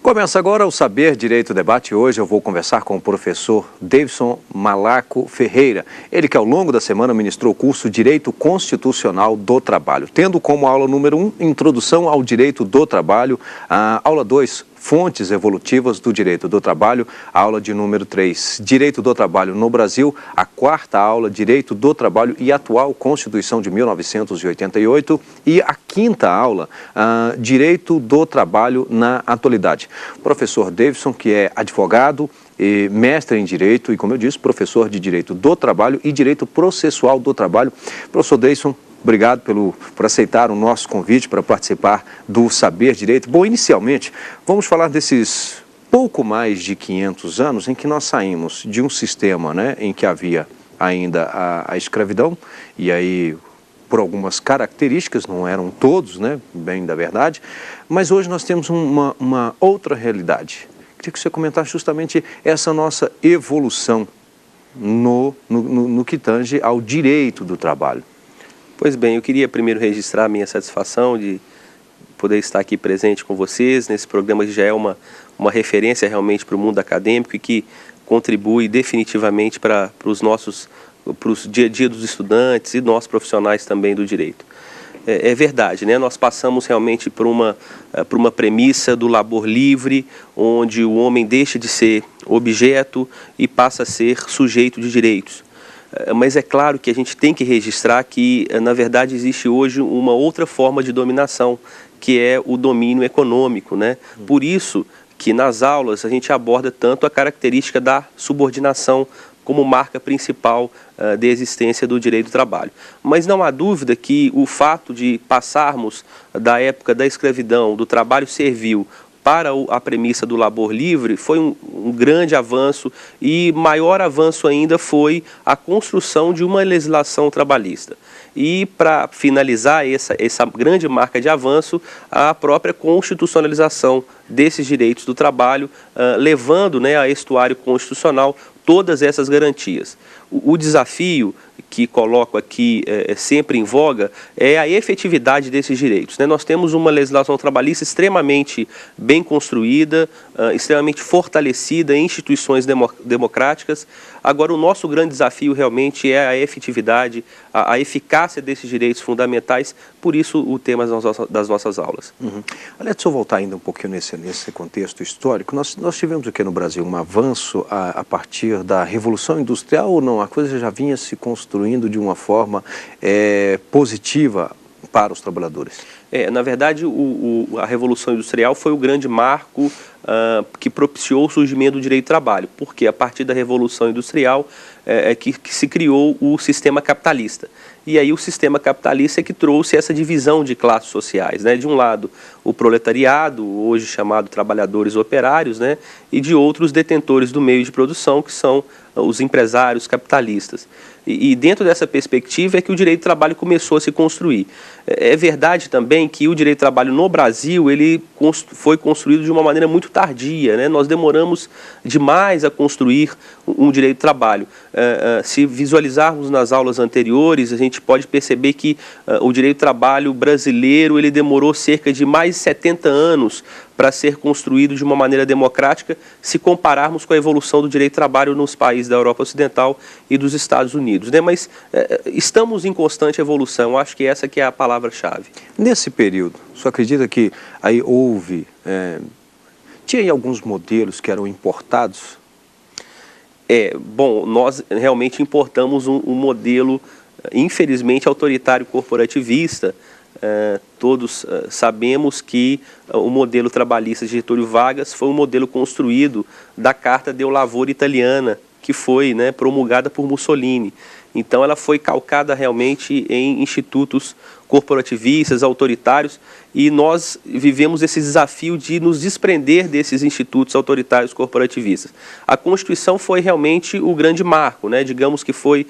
Começa agora o Saber Direito Debate. Hoje eu vou conversar com o professor Davidson Malaco Ferreira. Ele que ao longo da semana ministrou o curso Direito Constitucional do Trabalho, tendo como aula número 1, Introdução ao Direito do Trabalho, a aula 2, Fontes Evolutivas do Direito do Trabalho, a aula de número 3, Direito do Trabalho no Brasil, a quarta aula, Direito do Trabalho e Atual Constituição de 1988 e a quinta aula, Direito do Trabalho na Atualidade. O professor Davidson, que é advogado e mestre em Direito e, como eu disse, professor de Direito do Trabalho e Direito Processual do Trabalho. Professor Davidson, obrigado por aceitar o nosso convite para participar do Saber Direito. Bom, inicialmente, vamos falar desses pouco mais de 500 anos em que nós saímos de um sistema, em que havia ainda a escravidão, e aí, por algumas características, não eram todos, bem da verdade, mas hoje nós temos uma outra realidade. Queria que você comentasse justamente essa nossa evolução no que tange ao direito do trabalho. Pois bem, eu queria primeiro registrar a minha satisfação de poder estar aqui presente com vocês nesse programa que já é uma referência realmente para o mundo acadêmico e que contribui definitivamente para o dia a dia dos estudantes e nós profissionais também do direito. É verdade, nós passamos realmente por uma premissa do labor livre, onde o homem deixa de ser objeto e passa a ser sujeito de direitos. Mas é claro que a gente tem que registrar que, na verdade, existe hoje uma outra forma de dominação, que é o domínio econômico, Por isso que nas aulas a gente aborda tanto a característica da subordinação como marca principal da existência do direito do trabalho. Mas não há dúvida que o fato de passarmos da época da escravidão, do trabalho servil, para a premissa do labor livre foi um grande avanço, e maior avanço ainda foi a construção de uma legislação trabalhista. E para finalizar essa grande marca de avanço, a própria constitucionalização desses direitos do trabalho, levando a estuário constitucional todas essas garantias. O desafio que coloco aqui sempre em voga é a efetividade desses direitos. Nós temos uma legislação trabalhista extremamente bem construída, extremamente fortalecida em instituições democráticas. Agora, o nosso grande desafio realmente é a efetividade, a eficácia desses direitos fundamentais, por isso o tema das nossas aulas. Aliás, deixa eu voltar ainda um pouquinho nesse contexto histórico. Nós tivemos aqui no Brasil um avanço a partir da Revolução Industrial ou não? A coisa já vinha se construindo de uma forma positiva para os trabalhadores? Na verdade, a Revolução Industrial foi o grande marco que propiciou o surgimento do direito do trabalho, porque a partir da Revolução Industrial que se criou o sistema capitalista. E aí o sistema capitalista é que trouxe essa divisão de classes sociais, De um lado, o proletariado, hoje chamado trabalhadores operários, e de outros detentores do meio de produção, que são os empresários capitalistas. E dentro dessa perspectiva é que o direito do trabalho começou a se construir. É verdade também que o direito do trabalho no Brasil ele foi construído de uma maneira muito tardia, Nós demoramos demais a construir um direito do trabalho. Se visualizarmos nas aulas anteriores, a gente pode perceber que o direito do trabalho brasileiro ele demorou cerca de mais de 70 anos para ser construído de uma maneira democrática, se compararmos com a evolução do direito do trabalho nos países da Europa Ocidental e dos Estados Unidos. Mas estamos em constante evolução, acho que essa que é a palavra-chave. Nesse período, o senhor acredita que aí houve... tinha alguns modelos que eram importados? Bom, nós realmente importamos um modelo, infelizmente, autoritário corporativista. Todos sabemos que o modelo trabalhista de Getúlio Vargas foi um modelo construído da Carta del Lavoro italiana, que foi promulgada por Mussolini. Então ela foi calcada realmente em institutos corporativistas, autoritários, e nós vivemos esse desafio de nos desprender desses institutos autoritários corporativistas. A Constituição foi realmente o grande marco, digamos que foi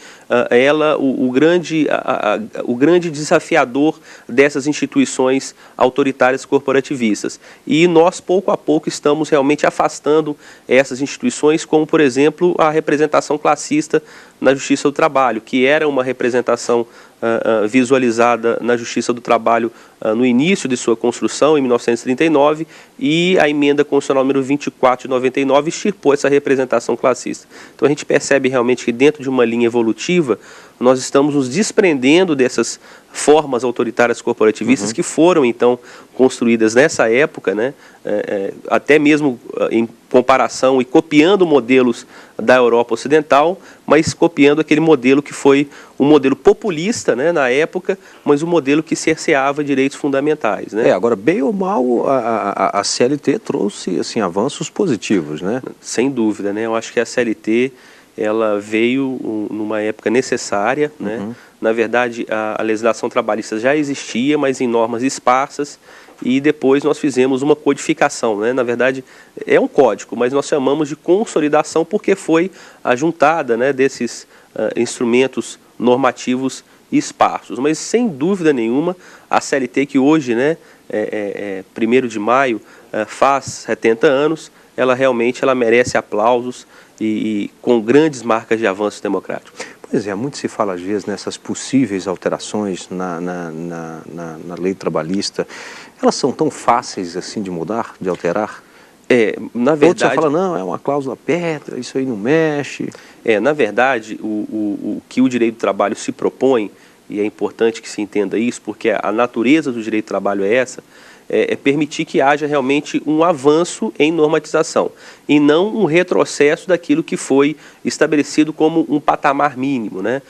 ela o grande desafiador dessas instituições autoritárias corporativistas. E nós, pouco a pouco, estamos realmente afastando essas instituições, como, por exemplo, a representação classista na Justiça do Trabalho, que era uma representação visualizada na Justiça do Trabalho no início de sua construção, em 1939, e a emenda constitucional número 24 de 99 extirpou essa representação classista. Então a gente percebe realmente que dentro de uma linha evolutiva, nós estamos nos desprendendo dessas formas autoritárias corporativistas que foram, então, construídas nessa época, né, até mesmo em comparação e copiando modelos da Europa Ocidental, mas copiando aquele modelo que foi um modelo populista, né, na época, mas um modelo que cerceava direitos fundamentais, né? Agora, bem ou mal, a CLT trouxe assim, avanços positivos, né? Sem dúvida, né? Eu acho que a CLT ela veio numa época necessária, né? Na verdade, a legislação trabalhista já existia, mas em normas esparsas, e depois nós fizemos uma codificação, né? Na verdade, é um código, mas nós chamamos de consolidação porque foi a juntada, né, desses instrumentos normativos esparsos. Mas, sem dúvida nenhuma, a CLT, que hoje, né, 1º de maio, faz 70 anos, ela realmente merece aplausos e com grandes marcas de avanço democrático. Pois é, muito se fala às vezes nessas possíveis alterações na lei trabalhista. Elas são tão fáceis assim de mudar, de alterar? Na verdade... Outros já falam, não, é uma cláusula pétrea, isso aí não mexe. Na verdade, o que o direito do trabalho se propõe, e é importante que se entenda isso, porque a natureza do direito do trabalho é essa, é permitir que haja realmente um avanço em normatização e não um retrocesso daquilo que foi estabelecido como um patamar mínimo, né?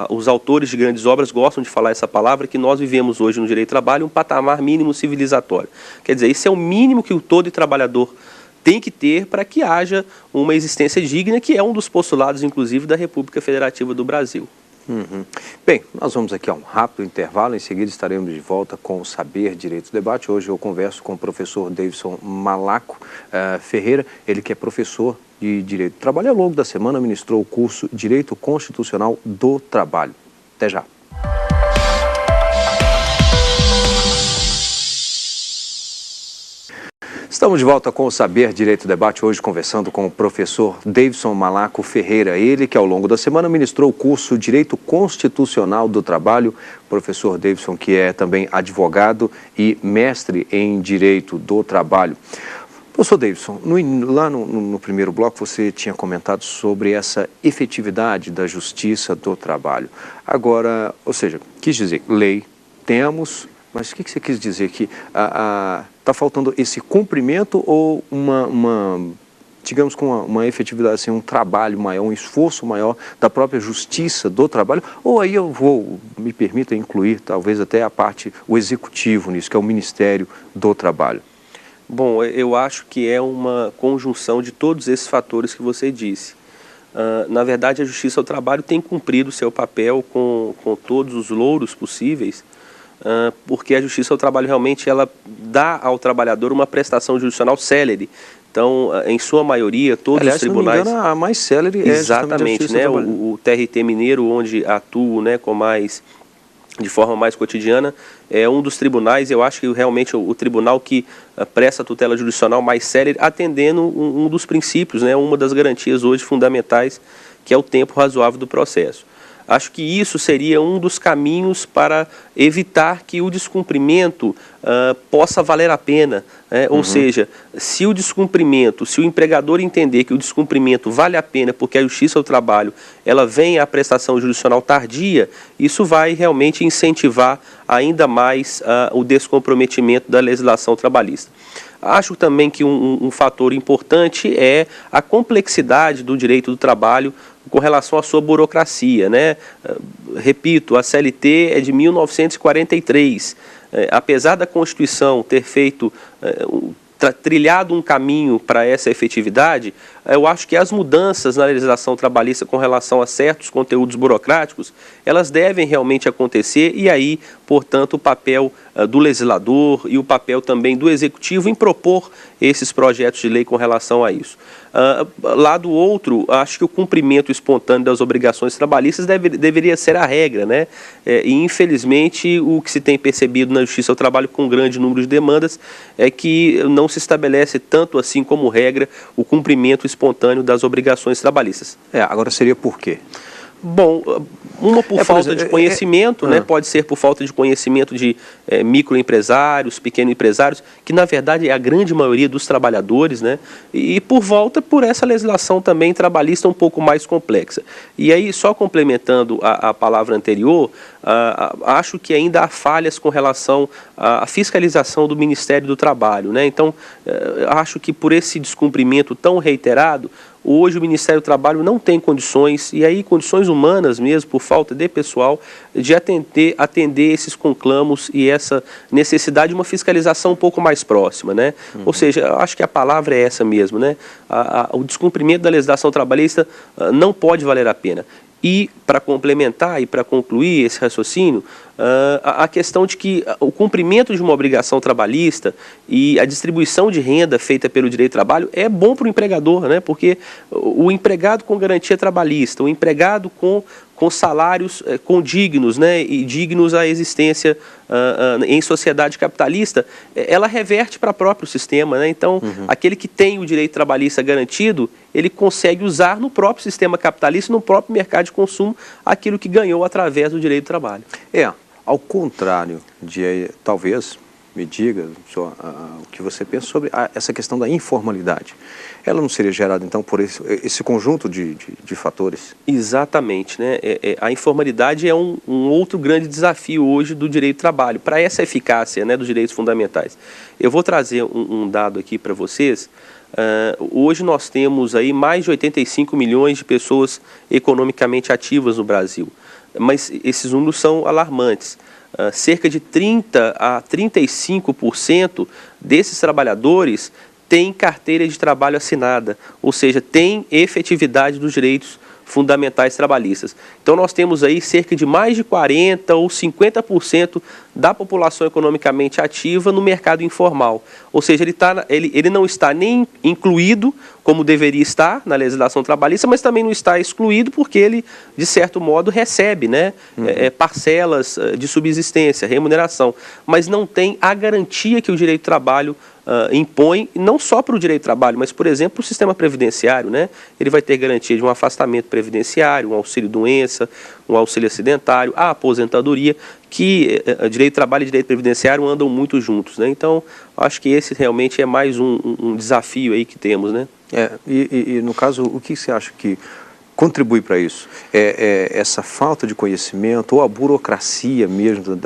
Os autores de grandes obras gostam de falar essa palavra, que nós vivemos hoje no direito do trabalho um patamar mínimo civilizatório. Quer dizer, isso é o mínimo que o todo trabalhador tem que ter para que haja uma existência digna, que é um dos postulados, inclusive, da República Federativa do Brasil. Bem, nós vamos aqui a um rápido intervalo, em seguida estaremos de volta com o Saber Direito Debate. Hoje eu converso com o professor Davidson Malaco Ferreira, ele que é professor de Direito do Trabalho. Ao longo da semana ministrou o curso Direito Constitucional do Trabalho. Até já. Estamos de volta com o Saber Direito Debate, hoje conversando com o professor Davidson Malaco Ferreira, ele que ao longo da semana ministrou o curso Direito Constitucional do Trabalho. Professor Davidson, que é também advogado e mestre em Direito do Trabalho. Professor Davidson, lá no primeiro bloco você tinha comentado sobre essa efetividade da Justiça do Trabalho. Agora, ou seja, quis dizer, lei temos, mas o que você quis dizer? Que está faltando esse cumprimento ou digamos, com uma efetividade, assim, um trabalho maior, um esforço maior da própria Justiça do Trabalho? Ou aí me permita incluir talvez até o executivo nisso, que é o Ministério do Trabalho? Bom, eu acho que é uma conjunção de todos esses fatores que você disse. Na verdade, a Justiça do Trabalho tem cumprido o seu papel com todos os louros possíveis, porque a Justiça do Trabalho realmente ela dá ao trabalhador uma prestação jurisdicional célere. Então, em sua maioria, todos os tribunais... Se não me engano, a mais célere é exatamente, né? O TRT Mineiro, onde atuo, né, de forma mais cotidiana, é um dos tribunais, eu acho que realmente o tribunal que presta tutela jurisdicional mais célere, atendendo um dos princípios, né, uma das garantias hoje fundamentais, que é o tempo razoável do processo. Acho que isso seria um dos caminhos para evitar que o descumprimento possa valer a pena. Ou seja, se o empregador entender que o descumprimento vale a pena porque a Justiça do Trabalho ela vem à prestação jurisdicional tardia, isso vai realmente incentivar ainda mais o descomprometimento da legislação trabalhista. Acho também que um fator importante é a complexidade do direito do trabalho com relação à sua burocracia, né? Repito, a CLT é de 1943. Apesar da Constituição ter trilhado um caminho para essa efetividade, eu acho que as mudanças na legislação trabalhista com relação a certos conteúdos burocráticos, elas devem realmente acontecer e aí, portanto, o papel do legislador e o papel também do executivo em propor esses projetos de lei com relação a isso. Lá do outro, acho que o cumprimento espontâneo das obrigações trabalhistas deveria ser a regra, né? E infelizmente o que se tem percebido na Justiça do Trabalho com um grande número de demandas é que não se estabelece tanto assim como regra o cumprimento espontâneo das obrigações trabalhistas. Agora seria por quê? Bom, uma por falta de conhecimento, né? Pode ser por falta de conhecimento de microempresários, pequenos empresários, que na verdade é a grande maioria dos trabalhadores, né? E por essa legislação também trabalhista um pouco mais complexa. E aí, só complementando a palavra anterior, acho que ainda há falhas com relação à fiscalização do Ministério do Trabalho, né? Então, acho que por esse descumprimento tão reiterado, hoje o Ministério do Trabalho não tem condições, e aí condições humanas mesmo, por falta de pessoal, de atender esses conclamos e essa necessidade de uma fiscalização um pouco mais próxima, né? Ou seja, acho que a palavra é essa mesmo, né? O descumprimento da legislação trabalhista não pode valer a pena. E, para complementar e para concluir esse raciocínio, a questão de que o cumprimento de uma obrigação trabalhista e a distribuição de renda feita pelo direito do trabalho é bom para o empregador, né? Porque o empregado com garantia trabalhista, o empregado com salários condignos, né, e dignos à existência em sociedade capitalista, ela reverte para o próprio sistema, né? Então, aquele que tem o direito trabalhista garantido, ele consegue usar no próprio sistema capitalista, no próprio mercado de consumo, aquilo que ganhou através do direito do trabalho. Ao contrário de, talvez, me diga o que você pensa sobre essa questão da informalidade. Ela não seria gerada, então, por esse conjunto de fatores? Exatamente, né? A informalidade é um outro grande desafio hoje do direito do trabalho, para essa eficácia, né, dos direitos fundamentais. Eu vou trazer um dado aqui para vocês. Hoje nós temos aí mais de 85 milhões de pessoas economicamente ativas no Brasil, mas esses números são alarmantes. Cerca de 30% a 35% desses trabalhadores têm carteira de trabalho assinada, ou seja, têm efetividade dos direitos fundamentais trabalhistas. Então nós temos aí cerca de mais de 40% ou 50% da população economicamente ativa no mercado informal. Ou seja, ele não está nem incluído como deveria estar na legislação trabalhista, mas também não está excluído porque ele, de certo modo, recebe, né, parcelas de subsistência, remuneração, mas não tem a garantia que o direito do trabalho impõe, não só para o direito do trabalho, mas, por exemplo, para o sistema previdenciário, né? Ele vai ter garantia de um afastamento previdenciário, um auxílio-doença, um auxílio acidentário, a aposentadoria, que direito do trabalho e direito previdenciário andam muito juntos, né? Então, acho que esse realmente é mais um desafio aí que temos, né? E no caso, o que você acha que contribui para isso? Essa falta de conhecimento ou a burocracia mesmo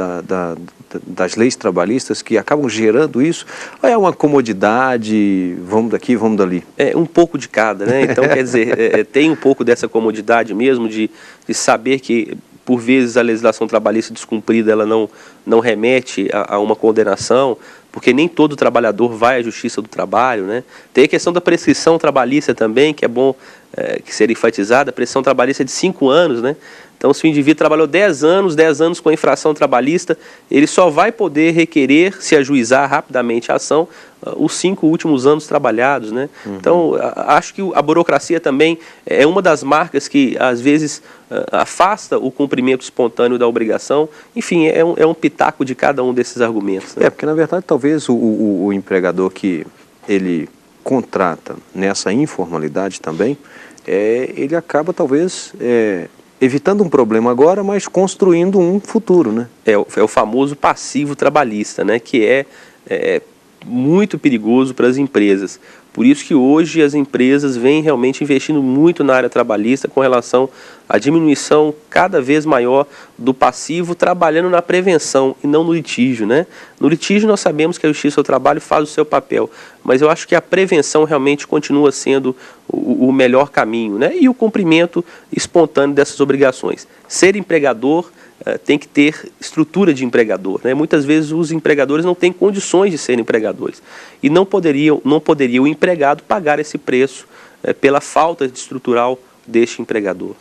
das leis trabalhistas que acabam gerando isso? Ou é uma comodidade, vamos daqui, vamos dali? Um pouco de cada, né? Então, quer dizer, tem um pouco dessa comodidade mesmo de saber que, por vezes, a legislação trabalhista descumprida ela não remete a uma condenação, porque nem todo trabalhador vai à Justiça do Trabalho, né? Tem a questão da prescrição trabalhista também, que é bom que seja enfatizada. A prescrição trabalhista é de 5 anos, né? Então, se o indivíduo trabalhou 10 anos com infração trabalhista, ele só vai poder requerer, se ajuizar rapidamente a ação, os 5 últimos anos trabalhados, né? Então, acho que a burocracia também é uma das marcas que, às vezes, afasta o cumprimento espontâneo da obrigação. Enfim, é um pitaco de cada um desses argumentos, né? Porque, na verdade, talvez o empregador que ele contrata nessa informalidade também, ele acaba, talvez, evitando um problema agora, mas construindo um futuro, né? É o famoso passivo trabalhista, né? Que é muito perigoso para as empresas. Por isso que hoje as empresas vêm realmente investindo muito na área trabalhista com relação à diminuição cada vez maior do passivo, trabalhando na prevenção e não no litígio, né? No litígio nós sabemos que a Justiça do Trabalho faz o seu papel, mas eu acho que a prevenção realmente continua sendo o melhor caminho, né? E o cumprimento espontâneo dessas obrigações. Ser empregador tem que ter estrutura de empregador, né? Muitas vezes os empregadores não têm condições de serem empregadores e não poderia o empregado pagar esse preço pela falta estrutural deste empregador.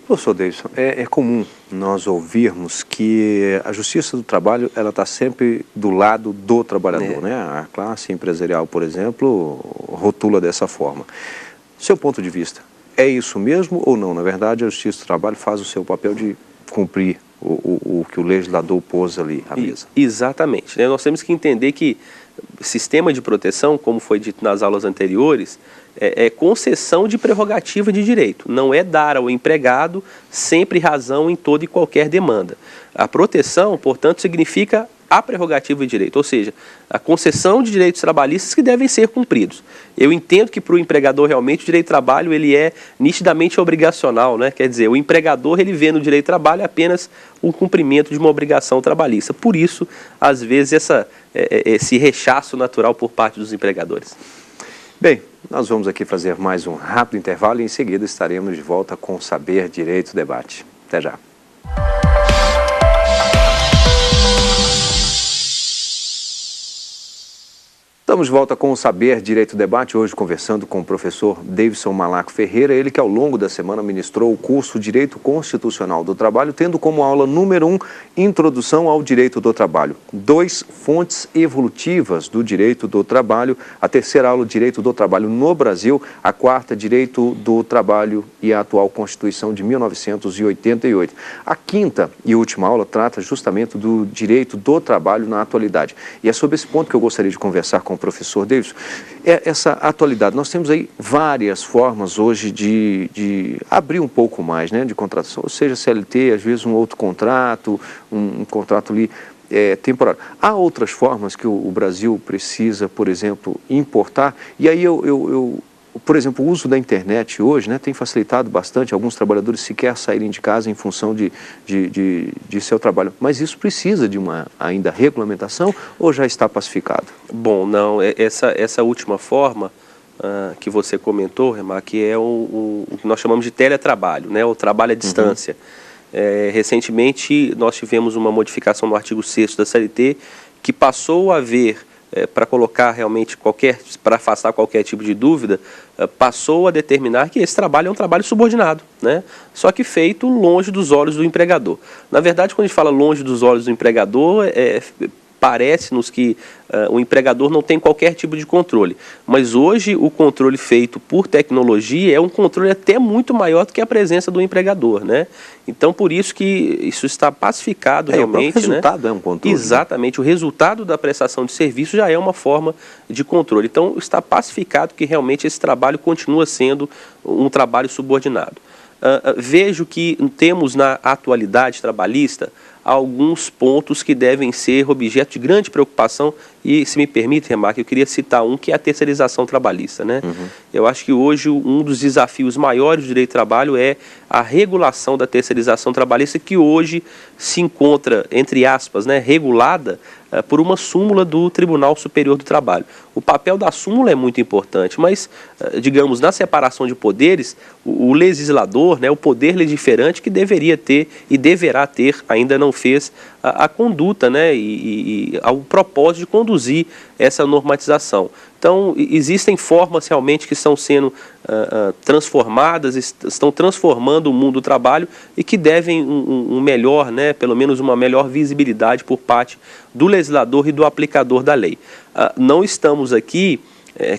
Professor Davidson, é comum nós ouvirmos que a Justiça do Trabalho ela está sempre do lado do trabalhador, né? A classe empresarial, por exemplo, rotula dessa forma. Seu ponto de vista, é isso mesmo ou não? Na verdade, a Justiça do Trabalho faz o seu papel de cumprir o que o legislador pôs ali à mesa. Exatamente, né? Nós temos que entender que sistema de proteção, como foi dito nas aulas anteriores, é concessão de prerrogativa de direito. Não é dar ao empregado sempre razão em toda e qualquer demanda. A proteção, portanto, significa a prerrogativa de direito, ou seja, a concessão de direitos trabalhistas que devem ser cumpridos. Eu entendo que para o empregador realmente o direito do trabalho ele é nitidamente obrigacional, né? Quer dizer, o empregador ele vê no direito do trabalho apenas o cumprimento de uma obrigação trabalhista. Por isso, às vezes, esse rechaço natural por parte dos empregadores. Bem, nós vamos aqui fazer mais um rápido intervalo e em seguida estaremos de volta com o Saber Direito Debate. Até já. Estamos de volta com o Saber Direito Debate, hoje conversando com o professor Davidson Malaco Ferreira, ele que ao longo da semana ministrou o curso Direito Constitucional do Trabalho, tendo como aula número 1, Introdução ao Direito do Trabalho, 2, Fontes Evolutivas do Direito do Trabalho, a terceira aula, Direito do Trabalho no Brasil, a quarta, Direito do Trabalho e a atual Constituição de 1988. A quinta e última aula trata justamente do direito do trabalho na atualidade. E é sobre esse ponto que eu gostaria de conversar com o professor Davidson, essa atualidade. Nós temos aí várias formas hoje de abrir um pouco mais, né, de contratação, ou seja, CLT, às vezes um outro contrato, um contrato ali temporário. Há outras formas que o Brasil precisa, por exemplo, importar, e aí por exemplo, o uso da internet hoje, né, tem facilitado bastante alguns trabalhadores sequer saírem de casa em função de seu trabalho. Mas isso precisa de uma ainda regulamentação ou já está pacificado? Bom, não, essa última forma que você comentou, Remar, que é o que nós chamamos de teletrabalho, né, o trabalho à distância. Recentemente nós tivemos uma modificação no artigo 6º da CLT que passou a haver para colocar realmente para afastar qualquer tipo de dúvida, passou a determinar que esse trabalho é um trabalho subordinado, né? Só que feito longe dos olhos do empregador. Na verdade, quando a gente fala longe dos olhos do empregador, parece-nos que o empregador não tem qualquer tipo de controle. Mas hoje o controle feito por tecnologia é um controle até muito maior do que a presença do empregador, né? Então, por isso que isso está pacificado realmente. O resultado, né? É um controle. Exatamente. Né? O resultado da prestação de serviço já é uma forma de controle. Então, está pacificado que realmente esse trabalho continua sendo um trabalho subordinado. Vejo que temos na atualidade trabalhista alguns pontos que devem ser objeto de grande preocupação e, se me permite, Remarque, eu queria citar um que é a terceirização trabalhista, né? Eu acho que hoje um dos desafios maiores do direito do trabalho é a regulação da terceirização trabalhista, que hoje se encontra, entre aspas, né, regulada por uma súmula do Tribunal Superior do Trabalho. O papel da súmula é muito importante, mas, digamos, na separação de poderes, o legislador, né, o poder legiferante que deveria ter e deverá ter, ainda não fez a conduta, né, e ao propósito de conduzir essa normatização. Então, existem formas realmente que estão sendo transformadas, estão transformando o mundo do trabalho e que devem um melhor, né, pelo menos uma melhor visibilidade por parte do legislador e do aplicador da lei. Não estamos aqui,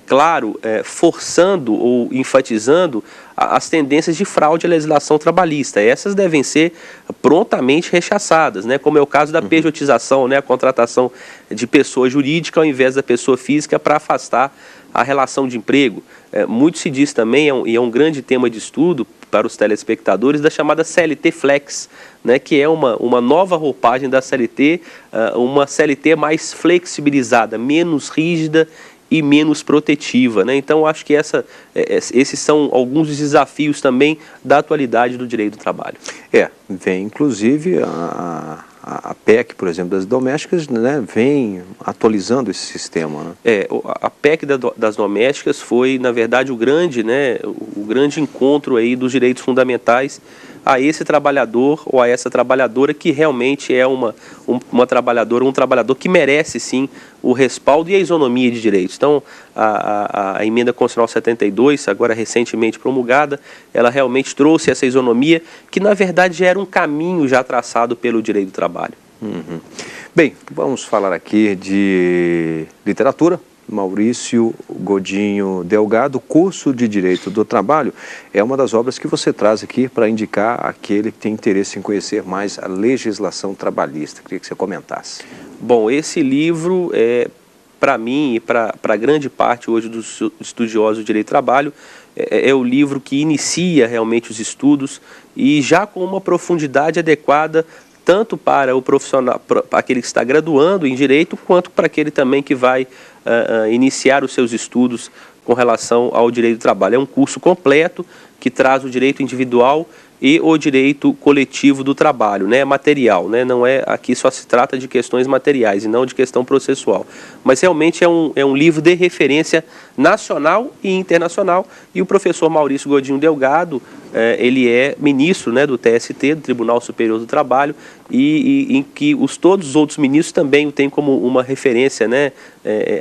claro, forçando ou enfatizando as tendências de fraude à legislação trabalhista. Essas devem ser prontamente rechaçadas, né? Como é o caso da pejotização, né? A contratação de pessoa jurídica ao invés da pessoa física para afastar a relação de emprego. Muito se diz também, e é um grande tema de estudo para os telespectadores, da chamada CLT Flex, né? Que é uma nova roupagem da CLT, uma CLT mais flexibilizada, menos rígida e menos protetiva, né? Então, acho que esses são alguns dos desafios também da atualidade do direito do trabalho. Vem inclusive a PEC, por exemplo, das domésticas, né, vem atualizando esse sistema, né? A PEC das domésticas foi, na verdade, o grande encontro aí dos direitos fundamentais a esse trabalhador ou a essa trabalhadora que realmente é uma trabalhadora, um trabalhador que merece sim o respaldo e a isonomia de direitos. Então, a emenda constitucional 72, agora recentemente promulgada, ela realmente trouxe essa isonomia que na verdade já era um caminho já traçado pelo direito do trabalho. Bem, vamos falar aqui de literatura. Maurício Godinho Delgado, Curso de Direito do Trabalho, é uma das obras que você traz aqui para indicar aquele que tem interesse em conhecer mais a legislação trabalhista. Queria que você comentasse. Bom, esse livro para mim e para grande parte hoje dos estudiosos do direito do trabalho, é o livro que inicia realmente os estudos e já com uma profundidade adequada tanto para o profissional, para aquele que está graduando em direito, quanto para aquele também que vai iniciar os seus estudos com relação ao direito do trabalho. É um curso completo que traz o direito individual e o direito coletivo do trabalho, né, material, né, não é, aqui só se trata de questões materiais e não de questão processual, mas realmente é um livro de referência nacional e internacional, e o professor Maurício Godinho Delgado, ele é ministro, né, do TST, do Tribunal Superior do Trabalho, e em que todos os outros ministros também o têm como uma referência, né,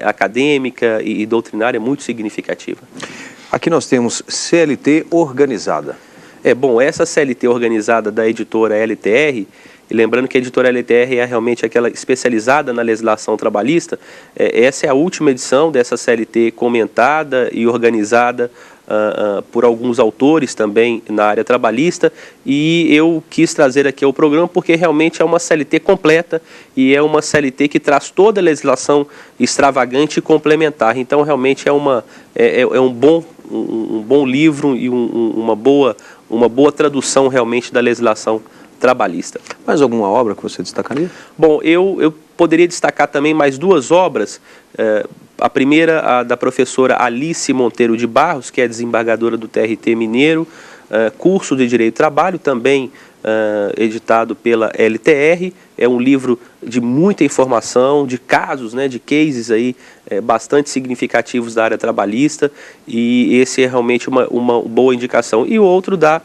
acadêmica e doutrinária muito significativa. Aqui nós temos CLT organizada. Bom, essa CLT organizada da editora LTR, e lembrando que a editora LTR é realmente aquela especializada na legislação trabalhista, essa é a última edição dessa CLT comentada e organizada por alguns autores também na área trabalhista, e eu quis trazer aqui ao programa porque realmente é uma CLT completa e é uma CLT que traz toda a legislação extravagante e complementar. Então realmente é um bom livro e uma boa tradução realmente da legislação trabalhista. Mais alguma obra que você destacaria? Bom, eu poderia destacar também mais duas obras. A primeira, a da professora Alice Monteiro de Barros, que é desembargadora do TRT Mineiro, curso de Direito do Trabalho, também editado pela LTR. É um livro de muita informação, de casos, né, de cases aí, bastante significativos da área trabalhista, e esse é realmente uma boa indicação. E o outro da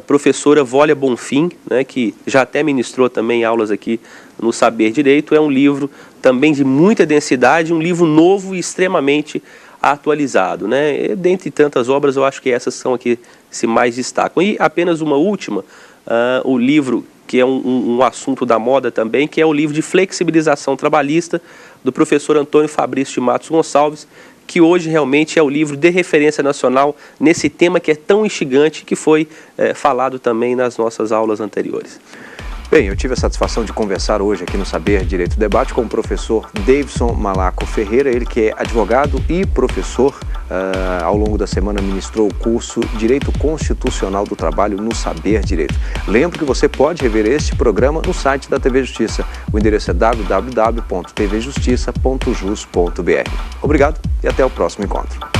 professora Vólia Bonfim, né, que já até ministrou também aulas aqui no Saber Direito. É um livro também de muita densidade, um livro novo e extremamente atualizado, né? E, dentre tantas obras, eu acho que essas são aqui que se mais destacam. E apenas uma última, o livro que é um assunto da moda também, que é o livro de flexibilização trabalhista do professor Antônio Fabrício de Matos Gonçalves, que hoje realmente é o livro de referência nacional nesse tema que é tão instigante, que foi falado também nas nossas aulas anteriores. Bem, eu tive a satisfação de conversar hoje aqui no Saber Direito Debate com o professor Davidson Malaco Ferreira, ele que é advogado e professor, ao longo da semana ministrou o curso Direito Constitucional do Trabalho no Saber Direito. Lembro que você pode rever este programa no site da TV Justiça. O endereço é www.tvjustiça.jus.br. Obrigado e até o próximo encontro.